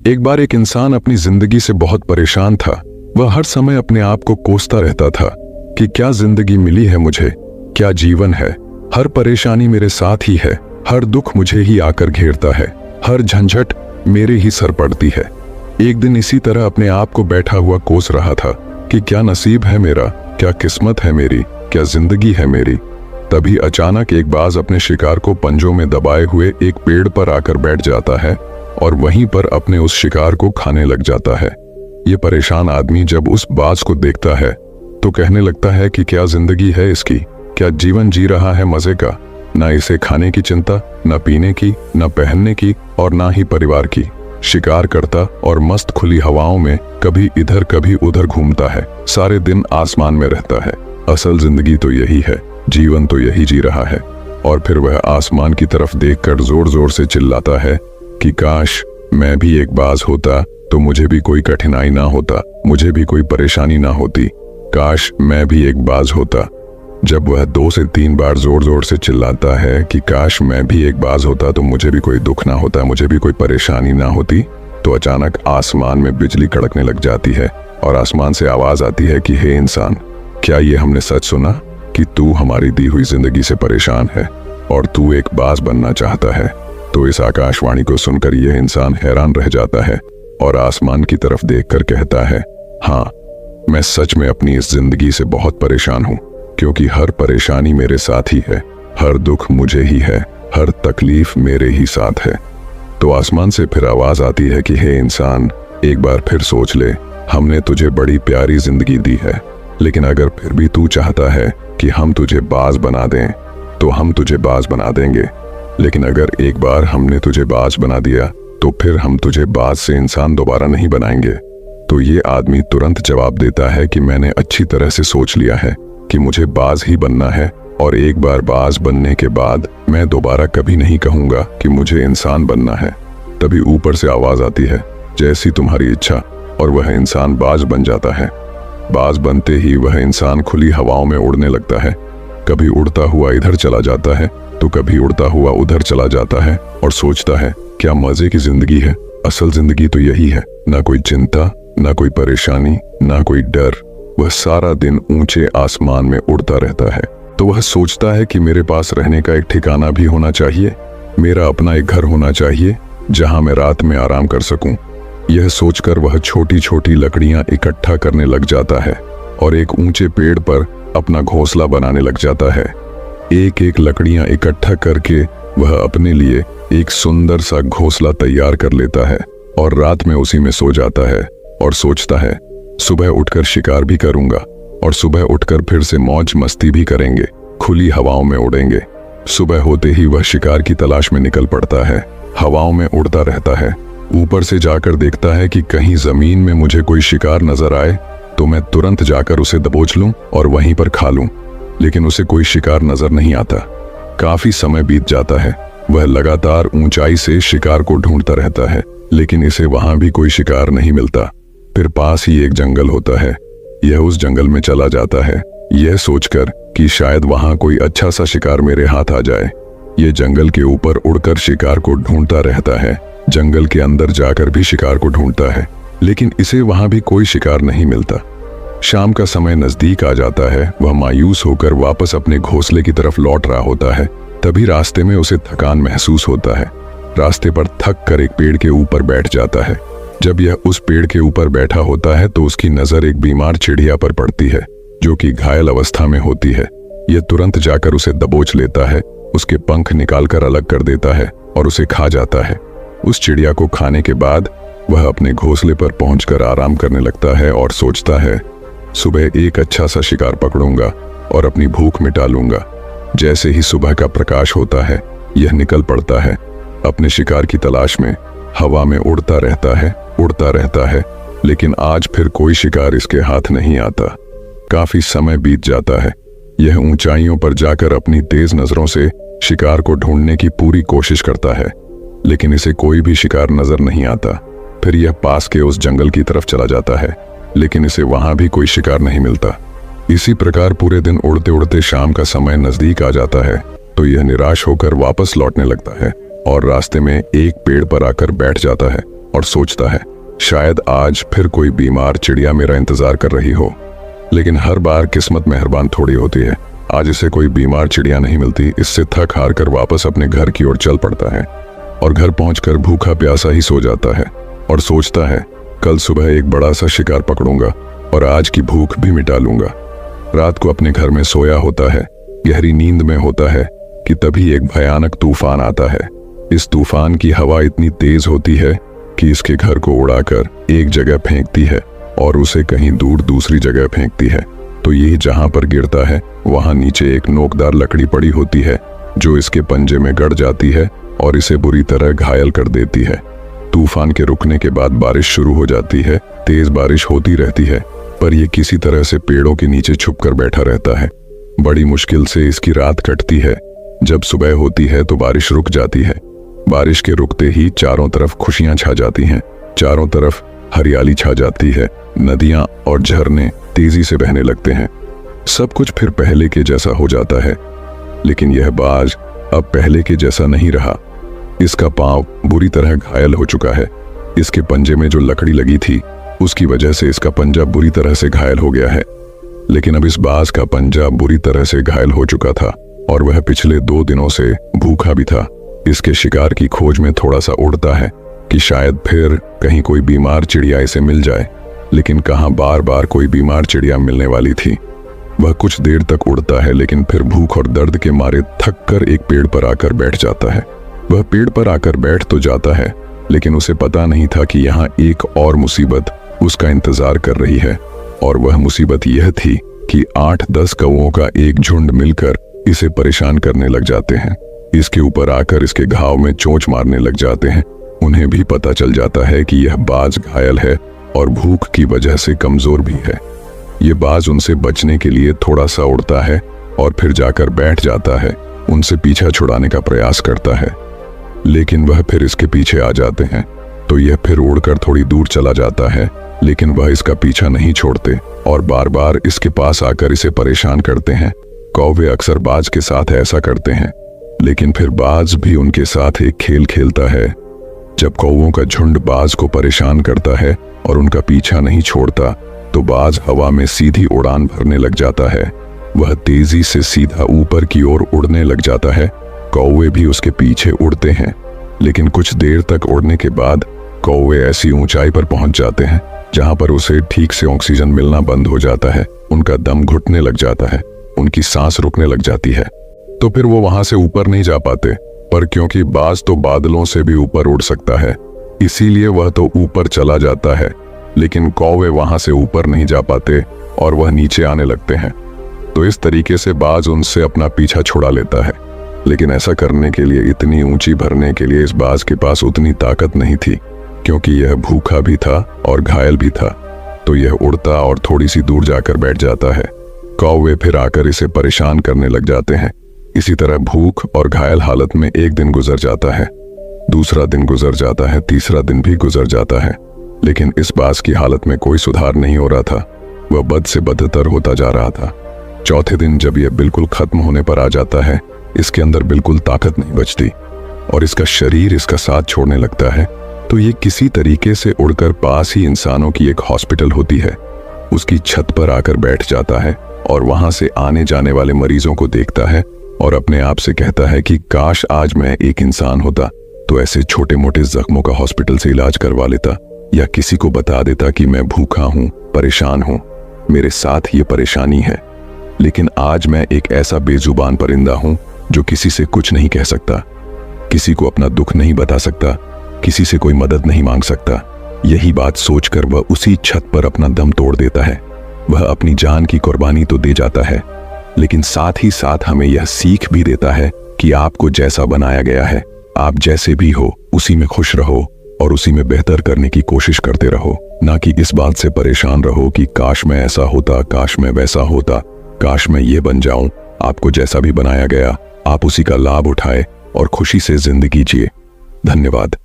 एक बार एक इंसान अपनी जिंदगी से बहुत परेशान था। वह हर समय अपने आप को कोसता रहता था कि क्या जिंदगी मिली है मुझे, क्या जीवन है। हर परेशानी मेरे साथ ही है, हर दुख मुझे ही आकर घेरता है, हर झंझट मेरे ही सर पड़ती है। एक दिन इसी तरह अपने आप को बैठा हुआ कोस रहा था कि क्या नसीब है मेरा, क्या किस्मत है मेरी, क्या जिंदगी है मेरी। तभी अचानक एक बाज अपने शिकार को पंजों में दबाए हुए एक पेड़ पर आकर बैठ जाता है और वहीं पर अपने उस शिकार को खाने लग जाता है। ये परेशान आदमी जब उस बाज को देखता है तो कहने लगता है कि क्या जिंदगी है इसकी, क्या जीवन जी रहा है मजे का। ना इसे खाने की चिंता, ना पीने की, ना पहनने की और ना ही परिवार की। शिकार करता और मस्त खुली हवाओं में कभी इधर कभी उधर घूमता है, सारे दिन आसमान में रहता है। असल जिंदगी तो यही है, जीवन तो यही जी रहा है। और फिर वह आसमान की तरफ देखकर जोर जोर से चिल्लाता है कि काश मैं भी एक बाज होता तो मुझे भी कोई कठिनाई ना होता, मुझे भी कोई परेशानी ना होती। काश मैं भी एक बाज होता। जब वह 2 से 3 बार जोर जोर से चिल्लाता है कि काश मैं भी एक बाज होता तो मुझे भी कोई दुख ना होता, मुझे भी कोई परेशानी ना होती, तो अचानक आसमान में बिजली कड़कने लग जाती है और आसमान से आवाज आती है कि हे इंसान, क्या ये हमने सच सुना कि तू हमारी दी हुई जिंदगी से परेशान है और तू एक बाज बनना चाहता है। तो इस आकाशवाणी को सुनकर यह इंसान हैरान रह जाता है और आसमान की तरफ देखकर कहता है, हाँ, मैं सच में अपनी इस जिंदगी से बहुत परेशान हूँ, क्योंकि हर परेशानी मेरे साथ ही है, हर दुख मुझे ही है, हर तकलीफ मेरे ही साथ है। तो आसमान से फिर आवाज आती है कि हे इंसान, एक बार फिर सोच ले, हमने तुझे बड़ी प्यारी जिंदगी दी है, लेकिन अगर फिर भी तू चाहता है कि हम तुझे बाज बना दें तो हम तुझे बाज बना देंगे। लेकिन अगर एक बार हमने तुझे बाज बना दिया तो फिर हम तुझे बाज से इंसान दोबारा नहीं बनाएंगे। तो ये आदमी तुरंत जवाब देता है कि मैंने अच्छी तरह से सोच लिया है कि मुझे बाज ही बनना है और एक बार बाज बनने के बाद मैं दोबारा कभी नहीं कहूंगा कि मुझे इंसान बनना है। तभी ऊपर से आवाज आती है, जैसी तुम्हारी इच्छा, और वह इंसान बाज बन जाता है। बाज बनते ही वह इंसान खुली हवाओं में उड़ने लगता है। कभी उड़ता हुआ इधर चला जाता है तो कभी उड़ता हुआ उधर चला जाता है और सोचता है, क्या मजे की जिंदगी है। असल जिंदगी तो यही है, ना कोई चिंता, ना कोई परेशानी, ना कोई डर। वह सारा दिन ऊंचे आसमान में उड़ता रहता है। तो वह सोचता है कि मेरे पास रहने का एक ठिकाना भी होना चाहिए, मेरा अपना एक घर होना चाहिए जहां मैं रात में आराम कर सकूं। यह सोचकर वह छोटी छोटी लकड़ियां इकट्ठा करने लग जाता है और एक ऊंचे पेड़ पर अपना घोंसला बनाने लग जाता है। एक एक लकड़ियां इकट्ठा करके वह अपने लिए एक सुंदर सा घोंसला तैयार कर लेता है और रात में उसी में सो जाता है और सोचता है, सुबह उठकर शिकार भी करूंगा और सुबह उठकर फिर से मौज मस्ती भी करेंगे, खुली हवाओं में उड़ेंगे। सुबह होते ही वह शिकार की तलाश में निकल पड़ता है, हवाओं में उड़ता रहता है। ऊपर से जाकर देखता है कि कहीं जमीन में मुझे कोई शिकार नजर आए तो मैं तुरंत जाकर उसे दबोच लूं और वहीं पर खा लूं। लेकिन उसे कोई शिकार नजर नहीं आता। काफी समय बीत जाता है, वह लगातार ऊंचाई से शिकार को ढूंढता रहता है, लेकिन इसे वहां भी कोई शिकार नहीं मिलता। फिर पास ही एक जंगल होता है, यह उस जंगल में चला जाता है, यह सोचकर कि शायद वहां कोई अच्छा सा शिकार मेरे हाथ आ जाए। ये जंगल के ऊपर उड़कर शिकार को ढूंढता रहता है, जंगल के अंदर जाकर भी शिकार को ढूंढता है, लेकिन इसे वहां भी कोई शिकार नहीं मिलता। शाम का समय नजदीक आ जाता है, वह मायूस होकर वापस अपने घोंसले की तरफ लौट रहा होता है। तभी रास्ते में उसे थकान महसूस होता है। रास्ते पर थक कर एक पेड़ के ऊपर बैठ जाता है। जब यह उस पेड़ के ऊपर बैठा होता है तो उसकी नजर एक बीमार चिड़िया पर पड़ती है जो कि घायल अवस्था में होती है। यह तुरंत जाकर उसे दबोच लेता है, उसके पंख निकालकर अलग कर देता है और उसे खा जाता है। उस चिड़िया को खाने के बाद वह अपने घोंसले पर पहुंचकर आराम करने लगता है और सोचता है, सुबह एक अच्छा सा शिकार पकड़ूंगा और अपनी भूख मिटा लूंगा। जैसे ही सुबह का प्रकाश होता है, यह निकल पड़ता है अपने शिकार की तलाश में। हवा में उड़ता रहता है, लेकिन आज फिर कोई शिकार इसके हाथ नहीं आता। काफी समय बीत जाता है, यह ऊंचाइयों पर जाकर अपनी तेज नजरों से शिकार को ढूंढने की पूरी कोशिश करता है, लेकिन इसे कोई भी शिकार नजर नहीं आता। फिर यह पास के उस जंगल की तरफ चला जाता है, लेकिन इसे वहां भी कोई शिकार नहीं मिलता। इसी प्रकार पूरे दिन उड़ते उड़ते शाम का समय नजदीक आ जाता है तो यह निराश होकर वापस लौटने लगता है और रास्ते में एक पेड़ पर आकर बैठ जाता है। और सोचता है शायद आज फिर कोई बीमार चिड़िया मेरा इंतजार कर रही हो। लेकिन हर बार किस्मत मेहरबान थोड़ी होती है। आज इसे कोई बीमार चिड़िया नहीं मिलती। इससे थक हार कर वापस अपने घर की ओर चल पड़ता है और घर पहुंचकर भूखा प्यासा ही सो जाता है और सोचता है कल सुबह एक बड़ा सा शिकार पकड़ूंगा और आज की भूख भी मिटा लूंगा। रात को अपने घर में सोया होता है, गहरी नींद में होता है कि तभी एक भयानक तूफान आता है। इस तूफान की हवा इतनी तेज होती है कि इसके घर को उड़ाकर एक जगह फेंकती है और उसे कहीं दूर दूसरी जगह फेंकती है। तो ये जहां पर गिरता है वहां नीचे एक नोकदार लकड़ी पड़ी होती है जो इसके पंजे में गड़ जाती है और इसे बुरी तरह घायल कर देती है। तूफान के रुकने के बाद बारिश शुरू हो जाती है। तेज बारिश होती रहती है पर यह किसी तरह से पेड़ों के नीचे छुपकर बैठा रहता है। बड़ी मुश्किल से इसकी रात कटती है। जब सुबह होती है तो बारिश रुक जाती है। बारिश के रुकते ही चारों तरफ खुशियां छा जाती हैं। चारों तरफ हरियाली छा जाती है। नदियां और झरने तेजी से बहने लगते हैं। सब कुछ फिर पहले के जैसा हो जाता है। लेकिन यह बाज अब पहले के जैसा नहीं रहा। इसका पांव बुरी तरह घायल हो चुका है। इसके पंजे में जो लकड़ी लगी थी उसकी वजह से इसका पंजा बुरी तरह से घायल हो गया है। लेकिन अब इस बाज का पंजा बुरी तरह से घायल हो चुका था और वह पिछले 2 दिनों से भूखा भी था। इसके शिकार की खोज में थोड़ा सा उड़ता है कि शायद फिर कहीं कोई बीमार चिड़िया इसे मिल जाए। लेकिन कहां बार बार कोई बीमार चिड़िया मिलने वाली थी। वह कुछ देर तक उड़ता है लेकिन फिर भूख और दर्द के मारे थक कर एक पेड़ पर आकर बैठ जाता है। वह पेड़ पर आकर बैठ तो जाता है लेकिन उसे पता नहीं था कि यहाँ एक और मुसीबत उसका इंतजार कर रही है। और वह मुसीबत यह थी कि 8-10 कौओं का एक झुंड मिलकर इसे परेशान करने लग जाते हैं। इसके ऊपर आकर इसके घाव में चोंच मारने लग जाते हैं। उन्हें भी पता चल जाता है कि यह बाज घायल है और भूख की वजह से कमजोर भी है। ये बाज उनसे बचने के लिए थोड़ा सा उड़ता है और फिर जाकर बैठ जाता है। उनसे पीछा छुड़ाने का प्रयास करता है लेकिन वह फिर इसके पीछे आ जाते हैं। तो यह फिर उड़कर थोड़ी दूर चला जाता है लेकिन वह इसका पीछा नहीं छोड़ते और बार बार इसके पास आकर इसे परेशान करते हैं। कौवे अक्सर बाज के साथ ऐसा करते हैं लेकिन फिर बाज भी उनके साथ एक खेल खेलता है। जब कौवों का झुंड बाज को परेशान करता है और उनका पीछा नहीं छोड़ता तो बाज हवा में सीधी उड़ान भरने लग जाता है। वह तेजी से सीधा ऊपर की ओर उड़ने लग जाता है। कौवे भी उसके पीछे उड़ते हैं लेकिन कुछ देर तक उड़ने के बाद कौवे ऐसी ऊंचाई पर पहुंच जाते हैं जहां पर उसे ठीक से ऑक्सीजन मिलना बंद हो जाता है। उनका दम घुटने लग जाता है, उनकी सांस रुकने लग जाती है। तो फिर वो वहां से ऊपर नहीं जा पाते। पर क्योंकि बाज तो बादलों से भी ऊपर उड़ सकता है इसीलिए वह तो ऊपर चला जाता है। लेकिन कौवे वहां से ऊपर नहीं जा पाते और वह नीचे आने लगते हैं। तो इस तरीके से बाज उनसे अपना पीछा छुड़ा लेता है। लेकिन ऐसा करने के लिए, इतनी ऊंची भरने के लिए इस बाज के पास उतनी ताकत नहीं थी क्योंकि यह भूखा भी था और घायल भी था। तो यह उड़ता और थोड़ी सी दूर जाकर बैठ जाता है। कौवे फिर आकर इसे परेशान करने लग जाते हैं। इसी तरह भूख और घायल हालत में एक दिन गुजर जाता है, दूसरा दिन गुजर जाता है, तीसरा दिन भी गुजर जाता है। लेकिन इस बाज की हालत में कोई सुधार नहीं हो रहा था। वह बद से बदतर होता जा रहा था। चौथे दिन जब यह बिल्कुल खत्म होने पर आ जाता है, इसके अंदर बिल्कुल ताकत नहीं बचती और इसका शरीर इसका साथ छोड़ने लगता है। तो ये किसी तरीके से उड़कर पास ही इंसानों की एक हॉस्पिटल होती है उसकी छत पर आकर बैठ जाता है और वहां से आने जाने वाले मरीजों को देखता है और अपने आप से कहता है कि काश आज मैं एक इंसान होता तो ऐसे छोटे मोटे जख्मों का हॉस्पिटल से इलाज करवा लेता या किसी को बता देता कि मैं भूखा हूं, परेशान हूं, मेरे साथ ये परेशानी है। लेकिन आज मैं एक ऐसा बेजुबान परिंदा हूं जो किसी से कुछ नहीं कह सकता, किसी को अपना दुख नहीं बता सकता, किसी से कोई मदद नहीं मांग सकता। यही बात सोचकर वह उसी छत पर अपना दम तोड़ देता है। वह अपनी जान की कुर्बानी तो दे जाता है लेकिन साथ ही साथ हमें यह सीख भी देता है कि आपको जैसा बनाया गया है, आप जैसे भी हो उसी में खुश रहो और उसी में बेहतर करने की कोशिश करते रहो। ना कि इस बात से परेशान रहो कि काश मैं ऐसा होता, काश मैं वैसा होता, काश मैं ये बन जाऊं। आपको जैसा भी बनाया गया आप उसी का लाभ उठाए और खुशी से जिंदगी जिए। धन्यवाद।